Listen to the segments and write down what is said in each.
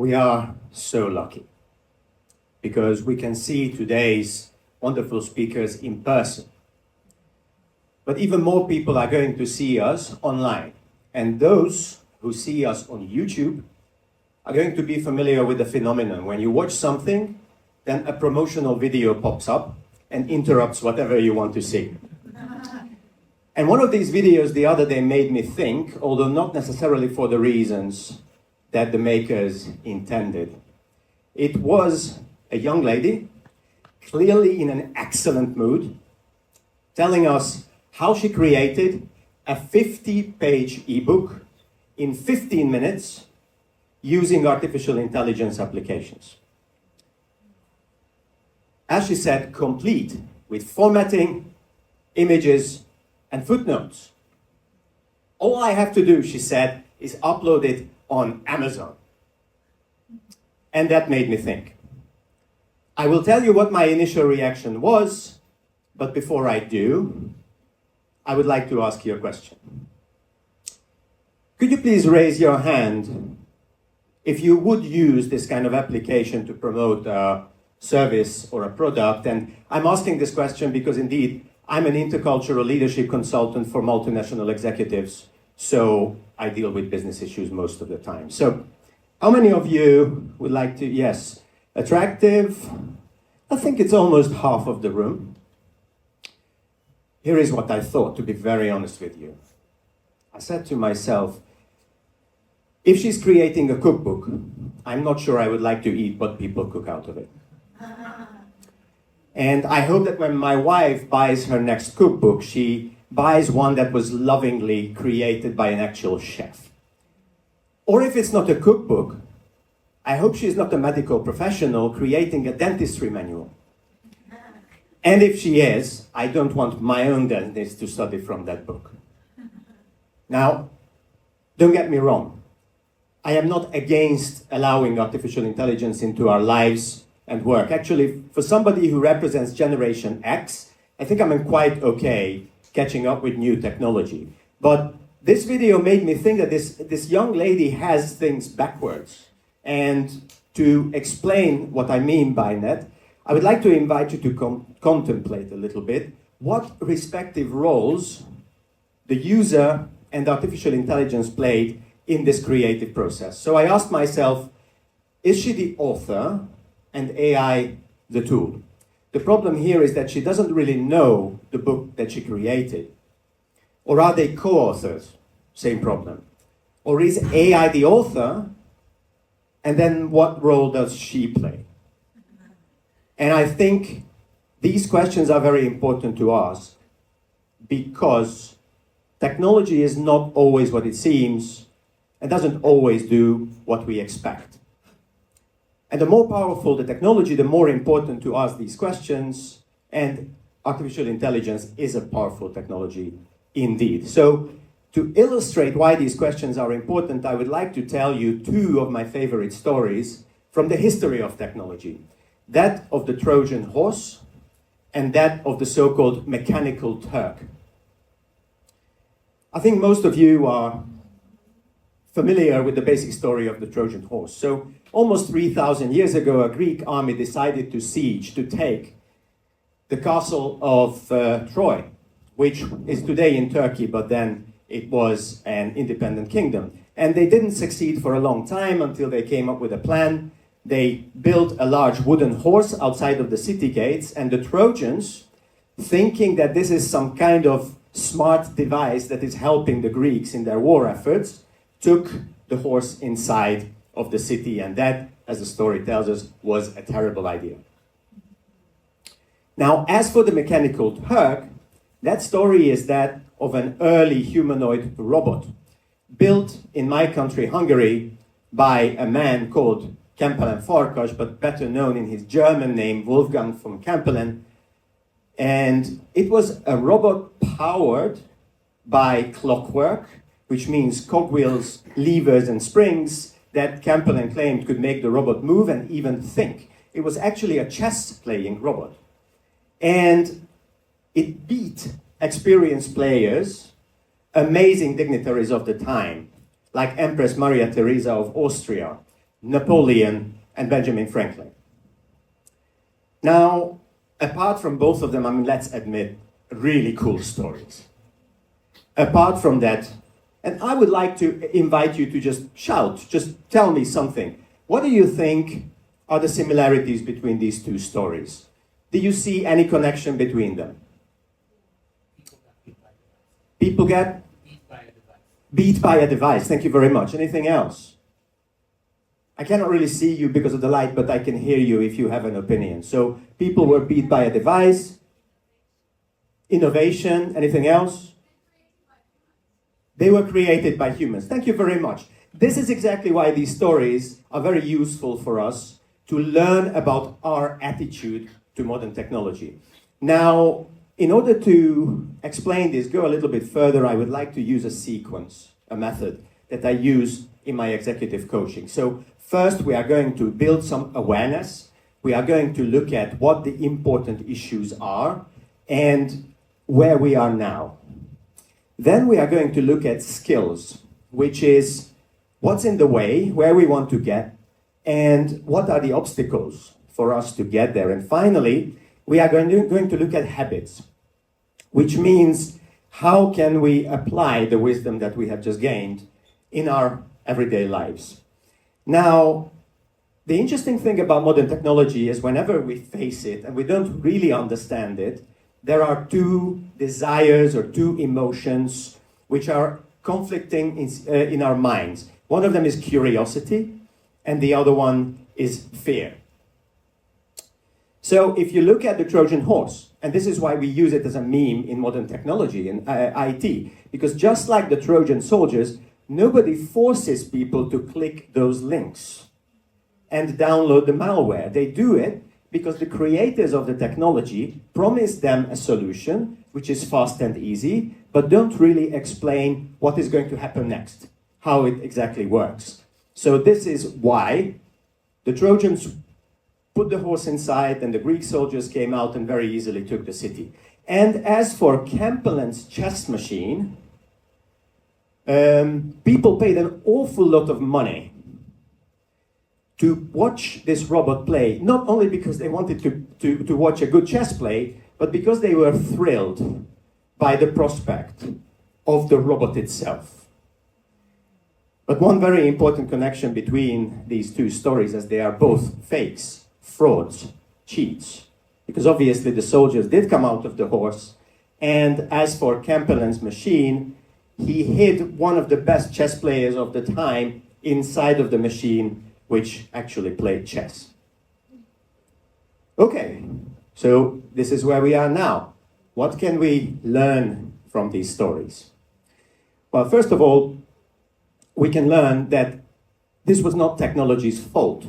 We are so lucky because we can see today's wonderful speakers in person. But even more people are going to see us online. And those who see us on YouTube are going to be familiar with the phenomenon. When you watch something, then a promotional video pops up and interrupts whatever you want to see. And one of these videos the other day made me think, although not necessarily for the reasons that the makers intended. It was a young lady, clearly in an excellent mood, telling us how she created a 50-page ebook in 15 minutes using artificial intelligence applications. As she said, complete with formatting, images, and footnotes. All I have to do, she said, is upload it on Amazon. And that made me think. I will tell you what my initial reaction was, but before I do, I would like to ask you a question. Could you please raise your hand if you would use this kind of application to promote a service or a product? And I'm asking this question because indeed, I'm an intercultural leadership consultant for multinational executives, so I deal with business issues most of the time. So, how many of you would like to, yes, attractive? I think it's almost half of the room. Here is what I thought, to be very honest with you. I said to myself, if she's creating a cookbook, I'm not sure I would like to eat what people cook out of it. And I hope that when my wife buys her next cookbook, she buys one that was lovingly created by an actual chef. Or if it's not a cookbook, I hope she's not a medical professional creating a dentistry manual. And if she is, I don't want my own dentist to study from that book. Now, don't get me wrong. I am not against allowing artificial intelligence into our lives and work. Actually, for somebody who represents Generation X, I think I'm quite okay catching up with new technology. But this video made me think that this young lady has things backwards. And to explain what I mean by that, I would like to invite you to contemplate a little bit what respective roles the user and artificial intelligence played in this creative process. So I asked myself, is she the author and AI the tool? The problem here is that she doesn't really know the book that she created. Or are they co-authors? Same problem. Or is AI the author? And then what role does she play? And I think these questions are very important to ask because technology is not always what it seems and doesn't always do what we expect. And the more powerful the technology, the more important to ask these questions, and artificial intelligence is a powerful technology indeed. So to illustrate why these questions are important, I would like to tell you two of my favorite stories from the history of technology. That of the Trojan horse and that of the so-called mechanical Turk. I think most of you are familiar with the basic story of the Trojan horse. So almost 3,000 years ago, a Greek army decided to siege, to take the castle of Troy, which is today in Turkey, but then it was an independent kingdom. And they didn't succeed for a long time until they came up with a plan. They built a large wooden horse outside of the city gates, and the Trojans, thinking that this is some kind of smart device that is helping the Greeks in their war efforts, took the horse inside of the city, and that, as the story tells us, was a terrible idea. Now, as for the mechanical Turk, that story is that of an early humanoid robot, built in my country, Hungary, by a man called Kempelen Farkas, but better known in his German name, Wolfgang von Kempelen. And it was a robot powered by clockwork, which means cogwheels, levers, and springs that Kempelen claimed could make the robot move and even think. It was actually a chess-playing robot. And it beat experienced players, amazing dignitaries of the time, like Empress Maria Theresa of Austria, Napoleon, and Benjamin Franklin. Now, apart from both of them, I mean, let's admit, really cool stories. Apart from that, and I would like to invite you to just shout, just tell me something. What do you think are the similarities between these two stories? Do you see any connection between them? People get beat by a device. Thank you very much. Anything else? I cannot really see you because of the light, but I can hear you if you have an opinion. So people were beat by a device. Innovation. Anything else? They were created by humans. Thank you very much. This is exactly why these stories are very useful for us to learn about our attitude to modern technology. Now, in order to explain this, go a little bit further, I would like to use a sequence, a method that I use in my executive coaching. So first, we are going to build some awareness. We are going to look at what the important issues are and where we are now. Then we are going to look at skills, which is what's in the way, where we want to get, and what are the obstacles for us to get there. And finally, we are going to look at habits, which means how can we apply the wisdom that we have just gained in our everyday lives. Now, the interesting thing about modern technology is whenever we face it and we don't really understand it, there are two desires or two emotions which are conflicting in our minds. One of them is curiosity, and the other one is fear. So if you look at the Trojan horse, and this is why we use it as a meme in modern technology and IT, because just like the Trojan soldiers, nobody forces people to click those links and download the malware. They do it because the creators of the technology promise them a solution, which is fast and easy, but don't really explain what is going to happen next, how it exactly works. So this is why the Trojans put the horse inside and the Greek soldiers came out and very easily took the city. And as for Camperland's chess machine, people paid an awful lot of money to watch this robot play, not only because they wanted to watch a good chess play, but because they were thrilled by the prospect of the robot itself. But one very important connection between these two stories, as they are both fakes, frauds, cheats, because obviously the soldiers did come out of the horse, and as for Camperland's machine, he hid one of the best chess players of the time inside of the machine, which actually played chess. Okay, so this is where we are now. What can we learn from these stories? Well, first of all, we can learn that this was not technology's fault.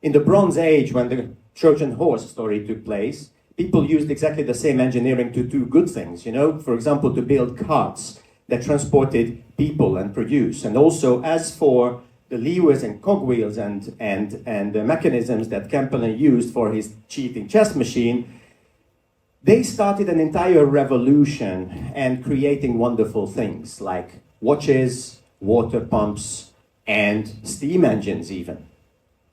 In the Bronze Age, when the Trojan horse story took place, people used exactly the same engineering to do good things, you know, for example, to build carts that transported people and produce. And also, as for the levers and cogwheels and the mechanisms that Camperland used for his cheating chess machine, they started an entire revolution and creating wonderful things like watches, water pumps, and steam engines even.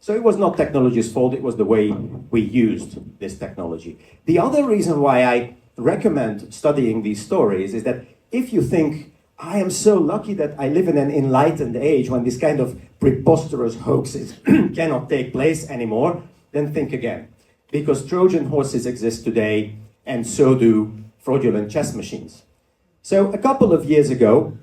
So it was not technology's fault, it was the way we used this technology. The other reason why I recommend studying these stories is that if you think, I am so lucky that I live in an enlightened age when this kind of preposterous hoaxes cannot take place anymore, then think again. Because Trojan horses exist today, and so do fraudulent chess machines. So a couple of years ago,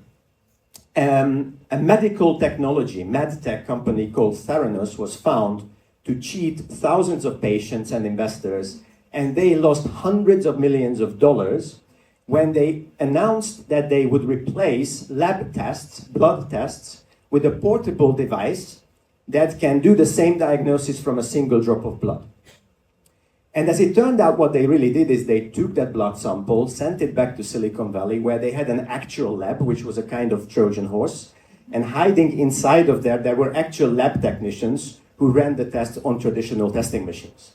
a medical technology, medtech company called Theranos was found to cheat thousands of patients and investors, and they lost hundreds of millions of dollars when they announced that they would replace lab tests, blood tests, with a portable device that can do the same diagnosis from a single drop of blood. And as it turned out, what they really did is they took that blood sample, sent it back to Silicon Valley, where they had an actual lab, which was a kind of Trojan horse, and hiding inside of there were actual lab technicians who ran the tests on traditional testing machines.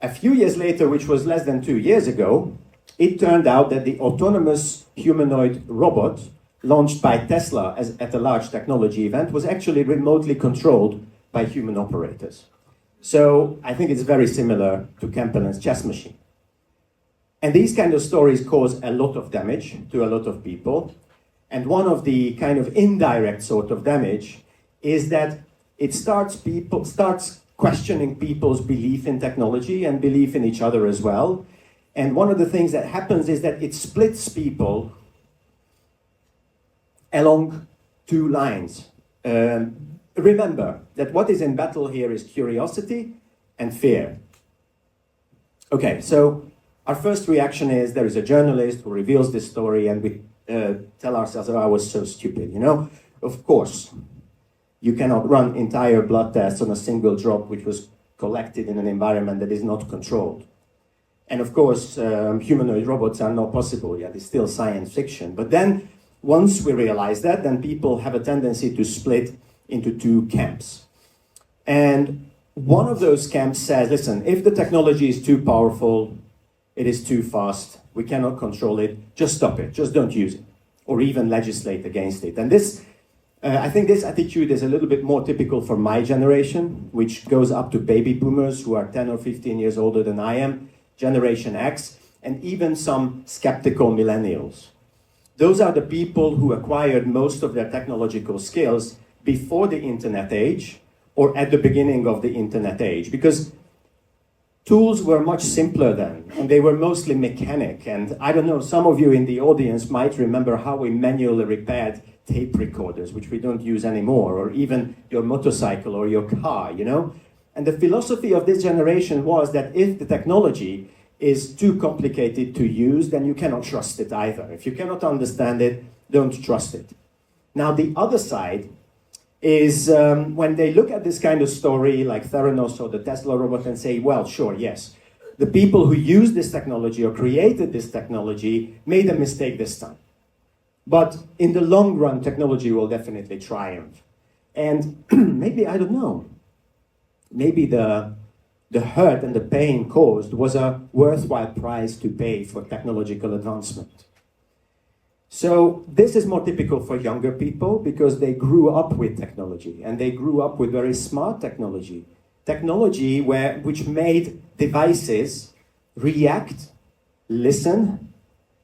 A few years later, which was less than 2 years ago, it turned out that the autonomous humanoid robot launched by Tesla at a large technology event was actually remotely controlled by human operators. So I think it's very similar to Kempelen's chess machine. And these kind of stories cause a lot of damage to a lot of people. And one of the kind of indirect sort of damage is that it starts questioning people's belief in technology and belief in each other as well. And one of the things that happens is that it splits people along two lines. Remember that what is in battle here is curiosity and fear. Okay, so our first reaction is there is a journalist who reveals this story and we tell ourselves, oh, I was so stupid, you know? Of course, you cannot run entire blood tests on a single drop which was collected in an environment that is not controlled. And of course, humanoid robots are not possible yet. It's still science fiction. But then, once we realize that, then people have a tendency to split into two camps. And one of those camps says, listen, if the technology is too powerful, it is too fast, we cannot control it, just stop it, just don't use it, or even legislate against it. And this, I think this attitude is a little bit more typical for my generation, which goes up to baby boomers who are 10 or 15 years older than I am, Generation X, and even some skeptical millennials. Those are the people who acquired most of their technological skills before the internet age or at the beginning of the internet age, because tools were much simpler then, and they were mostly mechanic. And I don't know, some of you in the audience might remember how we manually repaired tape recorders, which we don't use anymore, or even your motorcycle or your car, you know? And the philosophy of this generation was that if the technology is too complicated to use, then you cannot trust it either. If you cannot understand it, don't trust it. Now, the other side is when they look at this kind of story like Theranos or the Tesla robot and say, well, sure, yes, the people who used this technology or created this technology made a mistake this time. But in the long run, technology will definitely triumph. And maybe, I don't know, maybe the hurt and the pain caused was a worthwhile price to pay for technological advancement. So this is more typical for younger people because they grew up with technology and they grew up with very smart technology. Technology which made devices react, listen,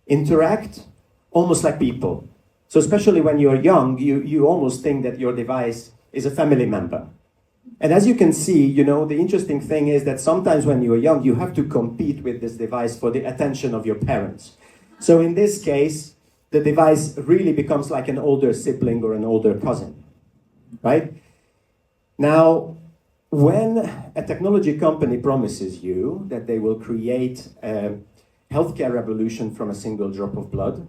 interact, almost like people. So especially when you're young, you almost think that your device is a family member. And as you can see, you know, the interesting thing is that sometimes when you're young, you have to compete with this device for the attention of your parents. So in this case, the device really becomes like an older sibling or an older cousin, right? Now, when a technology company promises you that they will create a healthcare revolution from a single drop of blood,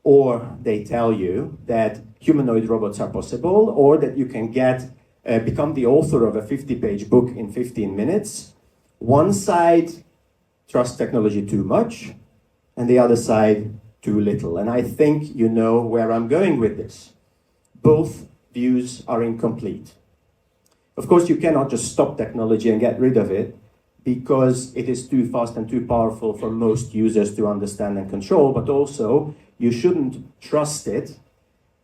or they tell you that humanoid robots are possible, or that you can become the author of a 50-page book in 15 minutes, one side trusts technology too much, and the other side too little. And I think you know where I'm going with this. Both views are incomplete. Of course, you cannot just stop technology and get rid of it because it is too fast and too powerful for most users to understand and control, but also you shouldn't trust it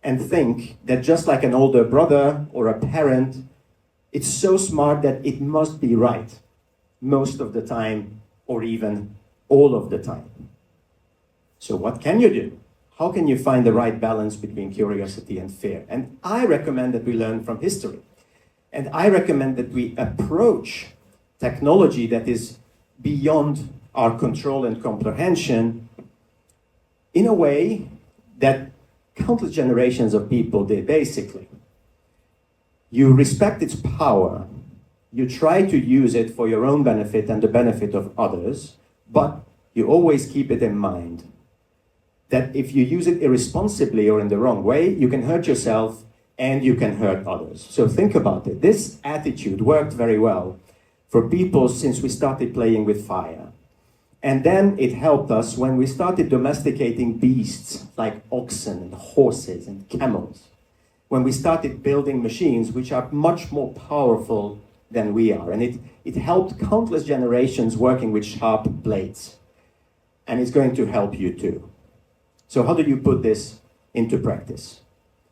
and think that just like an older brother or a parent, it's so smart that it must be right most of the time or even all of the time. So what can you do? How can you find the right balance between curiosity and fear? And I recommend that we learn from history. And I recommend that we approach technology that is beyond our control and comprehension in a way that countless generations of people did, basically. You respect its power, you try to use it for your own benefit and the benefit of others, but you always keep it in mind that if you use it irresponsibly or in the wrong way, you can hurt yourself and you can hurt others. So think about it. This attitude worked very well for people since we started playing with fire. And then it helped us when we started domesticating beasts like oxen and horses and camels. When we started building machines which are much more powerful than we are. And it helped countless generations working with sharp blades. And it's going to help you too. So how do you put this into practice.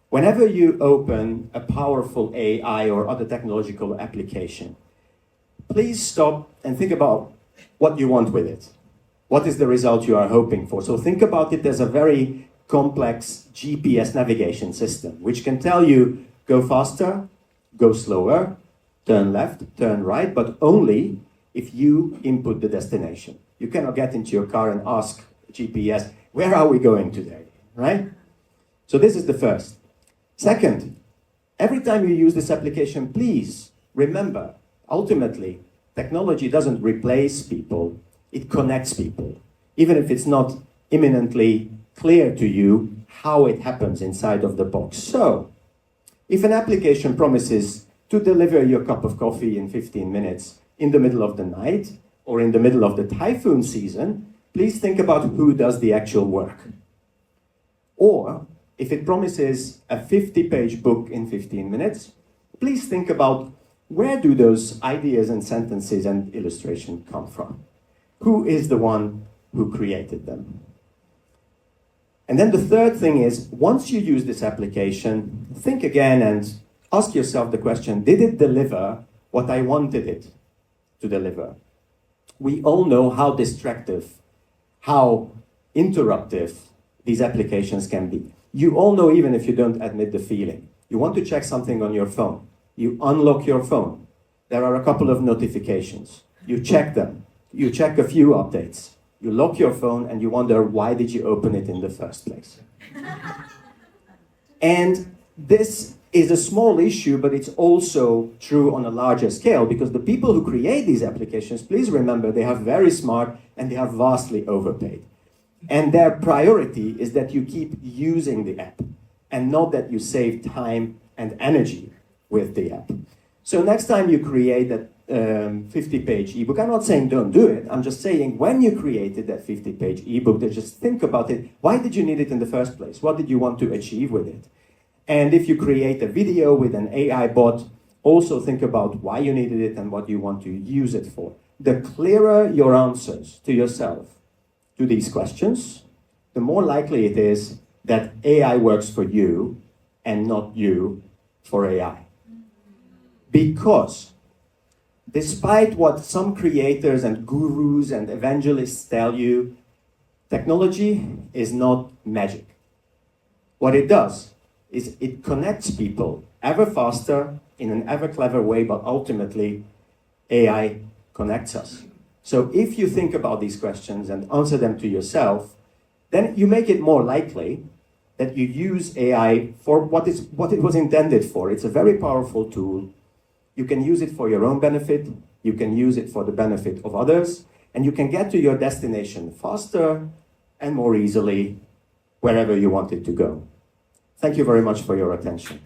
Whenever you open a powerful AI or other technological application, please stop and think about what you want with it. What is the result you are hoping for? So think about it as a very complex GPS navigation system, which can tell you, go faster, go slower, turn left, turn right, but only if you input the destination. You cannot get into your car and ask GPS, where are we going today, right? So this is the first. Second, every time you use this application, please remember, ultimately, technology doesn't replace people, it connects people, even if it's not imminently clear to you how it happens inside of the box. So, if an application promises to deliver your cup of coffee in 15 minutes in the middle of the night or in the middle of the typhoon season, please think about who does the actual work. Or, if it promises a 50-page book in 15 minutes, please think about where do those ideas and sentences and illustration come from? Who is the one who created them? And then the third thing is, once you use this application, think again and ask yourself the question, did it deliver what I wanted it to deliver? We all know how distractive, how interruptive these applications can be. You all know, even if you don't admit the feeling. You want to check something on your phone. You unlock your phone. There are a couple of notifications. You check them. You check a few updates. You lock your phone and you wonder, why did you open it in the first place? And this is a small issue, but it's also true on a larger scale, because the people who create these applications, please remember, they are very smart and they are vastly overpaid. And their priority is that you keep using the app and not that you save time and energy with the app. So next time you create that 50-page ebook, I'm not saying don't do it, I'm just saying when you created that 50-page ebook, just think about it. Why did you need it in the first place? What did you want to achieve with it? And if you create a video with an AI bot, also think about why you needed it and what you want to use it for. The clearer your answers to yourself to these questions, the more likely it is that AI works for you and not you for AI. Because despite what some creators and gurus and evangelists tell you, technology is not magic. What it does is it connects people ever faster in an ever clever way, but ultimately AI connects us. So if you think about these questions and answer them to yourself, then you make it more likely that you use AI for what it was intended for. It's a very powerful tool. You can use it for your own benefit, you can use it for the benefit of others, and you can get to your destination faster and more easily wherever you want it to go. Thank you very much for your attention.